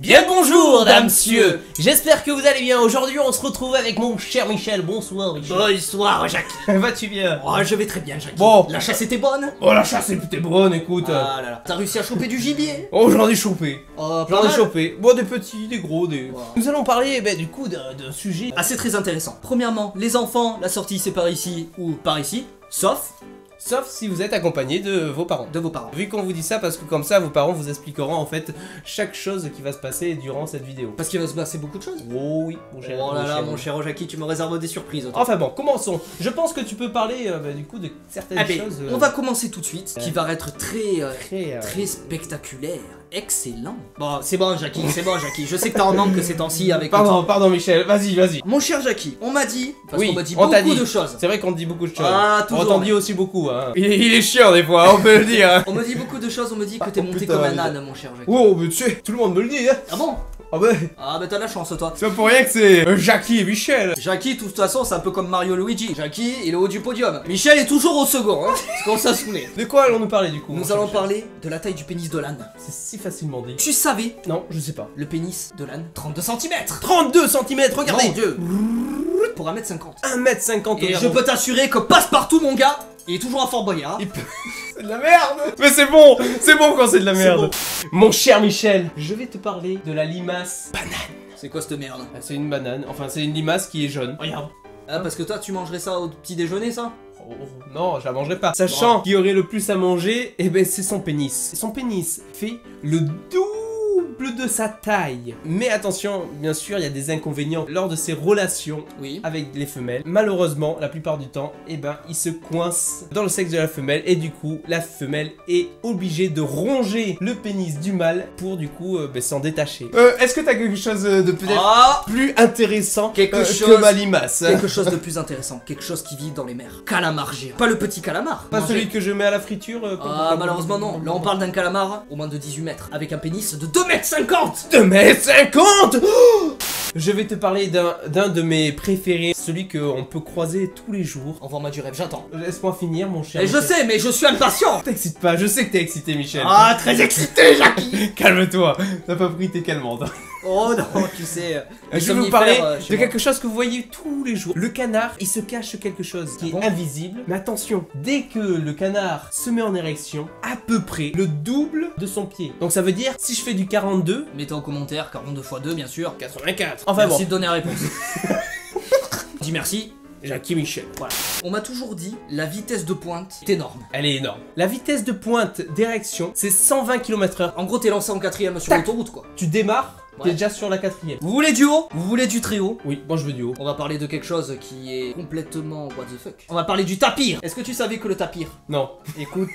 Bien le bonjour, dames, messieurs. J'espère que vous allez bien. Aujourd'hui, on se retrouve avec mon cher Michel. Bonsoir, Michel. Bonsoir, Jackie. Vas-tu bien? Oh, je vais très bien, Jackie. Bon. La chasse était bonne? Oh, la chasse était bonne, écoute. Ah là là. T'as réussi à choper du gibier? Oh, j'en ai chopé. Oh, J'en ai chopé. Bon, des petits, des gros, des... Wow. Nous allons parler, du coup, d'un sujet... Ah, c'est très intéressant. Premièrement, les enfants, la sortie c'est par ici ou par ici, sauf Sauf si vous êtes accompagné de vos parents. de vos parents. Vu qu'on vous dit ça, parce que comme ça, vos parents vous expliqueront en fait chaque chose qui va se passer durant cette vidéo. Parce qu'il va se passer beaucoup de choses. Oh oui, mon cher. Oh là là, mon cher Jackie, tu me réserves des surprises. Toi. Enfin bon, commençons. Je pense que tu peux parler du coup de certaines Ah ben, choses. on va commencer tout de suite, qui va être très, très spectaculaire, excellent. Bon, c'est bon, Jackie, c'est bon, Jackie. Je sais que t'as en manque ces temps-ci avec. Pardon, Michel. Vas-y. Mon cher Jackie, on m'a dit, parce Oui, qu'on m'a dit on t'a beaucoup dit. de choses. C'est vrai qu'on te dit beaucoup de choses. Ah, toujours, On t'en mais- dit aussi beaucoup, hein. Il est chiant des fois, on peut le dire. Hein. On me dit beaucoup de choses, on me dit que Ah, t'es oh, monté putain, comme un mais- âne, mon cher Jackie. Oh, mais tu sais, tout le monde me le dit, hein. Ah bon? Ah ouais. Ah bah t'as la chance toi. C'est pas pour rien que c'est Jackie et Michel. Jackie, de toute façon, c'est un peu comme Mario Luigi. Jackie, il est au haut du podium. Michel est toujours au second, hein. C'est comme ça saoulé. De quoi allons-nous parler du coup? Nous mon cher allons Michel parler de la taille du pénis de l'âne. C'est si facilement dit. Tu savais Non, je sais pas. le pénis de l'âne 32 cm 32 cm, regardez. Mon Dieu. Pour 1m50. 1m50. Et je peux t'assurer que passe-partout, mon gars, il est toujours à Fort Boyard. Il peut- C'est de la merde. Mais c'est bon quand c'est de la merde. Mon cher Michel, je vais te parler de la limace banane. C'est quoi cette merde? Ah, c'est une banane, enfin c'est une limace qui est jaune. Regarde. Ah, parce que toi, tu mangerais ça au petit déjeuner, ça? Oh, non, je la mangerai pas. Sachant qu'il y aurait le plus à manger, eh ben c'est son pénis. Son pénis fait le double de sa taille. Mais attention, bien sûr, il y a des inconvénients lors de ses relations Oui. avec les femelles. Malheureusement, la plupart du temps, eh ben, il se coince dans le sexe de la femelle et du coup, la femelle est obligée de ronger le pénis du mâle pour du coup s'en détacher. Est-ce que t'as quelque chose de peut-être Ah, plus intéressant Quelque que chose- ma limace? quelque chose de plus intéressant, quelque chose qui vit dans les mers. Calamar géant. Pas le petit calamar. Pas Manger. celui que je mets à la friture Ah, malheureusement non. Là, on parle d'un calamar au moins de 18 mètres, avec un pénis de 2,50 m. 2,50 m. Je vais te parler d'un de mes préférés, celui qu'on peut croiser tous les jours. Envoie-moi du rêve, j'attends. Laisse-moi finir, mon cher. Et je Michel. sais, mais je suis impatient. T'excites pas, je sais que t'es excité, Michel. Ah, très excité, Jackie. Calme-toi, t'as pas pris tes calmantes. Oh non, tu sais. les Je vais vous somnifères, parler chez de moi. quelque chose que vous voyez tous les jours. Le canard, il se cache quelque chose qui Ah bon est invisible. Mais attention, dès que le canard se met en érection, à peu près le double de son pied. Donc ça veut dire, si je fais du 42, Mettez en commentaire 42 x 2, bien sûr. 84. Enfin Merci bon, de donner la réponse. Dis merci. Jackie Michel. Voilà. On m'a toujours dit, la vitesse de pointe est énorme. Elle est énorme. La vitesse de pointe d'érection, c'est 120 km/h. En gros, t'es lancé en 4ème sur Tac. l'autoroute, quoi. Tu démarres, Ouais. t'es déjà sur la 4ème. Vous voulez du haut? Vous voulez du très haut? Oui, moi je veux du haut. On va parler de quelque chose qui est complètement what the fuck. On va parler du tapir. Est-ce que tu savais que le tapir, Non. écoute,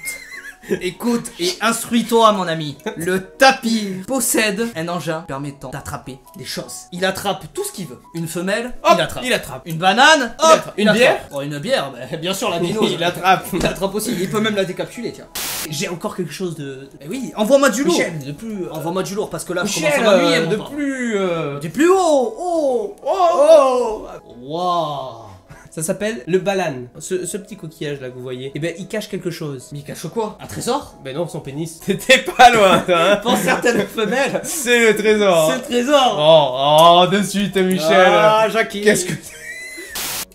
écoute et instruis-toi mon ami. Le tapir possède un engin permettant d'attraper des choses. Il attrape tout ce qu'il veut. Une femelle, Hop, il attrape. il attrape. Une banane, Il hop, attrape. Une bière attrape. Oh, une bière, bah, bien sûr la binose. Il attrape. Il attrape aussi. Il peut même la décapsuler, tiens. J'ai encore quelque chose de... Eh oui, envoie-moi du lourd. Michel, de plus... Envoie-moi du lourd parce que là, je Michel, commence à m'ennuyer, de mon pote. plus... Du plus haut. Oh, Oh, waouh. Ça s'appelle le balane. Ce petit coquillage là que vous voyez, eh ben il cache quelque chose. Mais il cache quoi? Un trésor? Ben non, son pénis. T'étais pas loin, toi, hein. Pour certaines femelles, C'est le trésor. c'est le trésor. Oh, de suite, Michel. Ah, Jackie. Qu'est-ce que...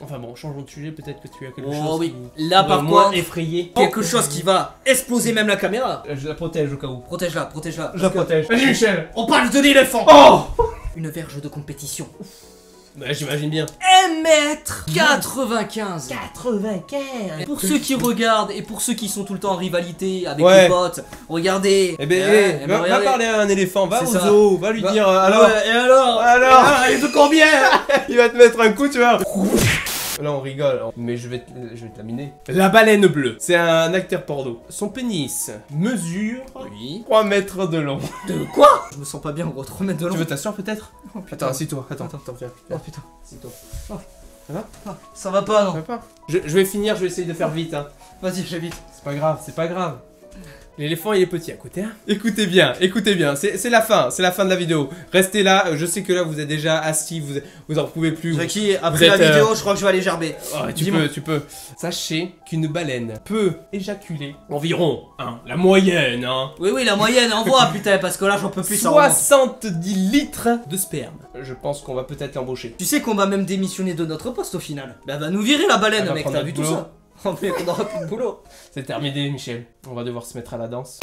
Enfin bon, changeons de sujet, peut-être que tu as quelque Oh chose oui, qui là pourrait par moins contre, effrayé. quelque chose qui va exploser même la caméra. Je la protège au cas où. Protège-la, protège-la. Je la protège. Vas-y, Michel. On parle de l'éléphant. Oh. Une verge de compétition. Bah j'imagine bien. 1,95 m. 95. Pour ceux qui regardent et pour ceux qui sont tout le temps en rivalité avec Ouais. les potes, regardez. Eh ben, va regardez. parler à un éléphant, va C'est au ça. zoo, va lui Va- dire alors. Ouais, et alors Alors il veut combien? Il va te mettre un coup, tu vois. Là on rigole, mais je vais te laminer. La baleine bleue, c'est un acteur porno. Son pénis mesure Oui. 3 mètres de long. De quoi? Je me sens pas bien, gros, 3 mètres de long. Tu veux t'asseoir peut-être? Oh, putain. Attends, assis-toi, attends, viens. Oh putain. Assis-toi. Ah, ça va pas, Ça non. va pas? Je vais finir, je vais essayer de faire vite, hein. Vas-y, fais vite. C'est pas grave, c'est pas grave. L'éléphant il est petit à côté, hein. Écoutez bien, c'est la fin de la vidéo. Restez là, je sais que là vous êtes déjà assis, vous en pouvez plus. Jackie, après la vidéo, je crois que je vais aller gerber. Oh, tu peux. Sachez qu'une baleine peut éjaculer environ, la moyenne, Oui, la moyenne, envoie putain, parce que là j'en peux plus. 70 litres de sperme. Je pense qu'on va peut-être l'embaucher. Tu sais qu'on va même démissionner de notre poste au final. Bah va nous virer la baleine, mec, t'as vu tout ça? Oh mec, on aura plus de boulot. C'est terminé, Michel. On va devoir se mettre à la danse.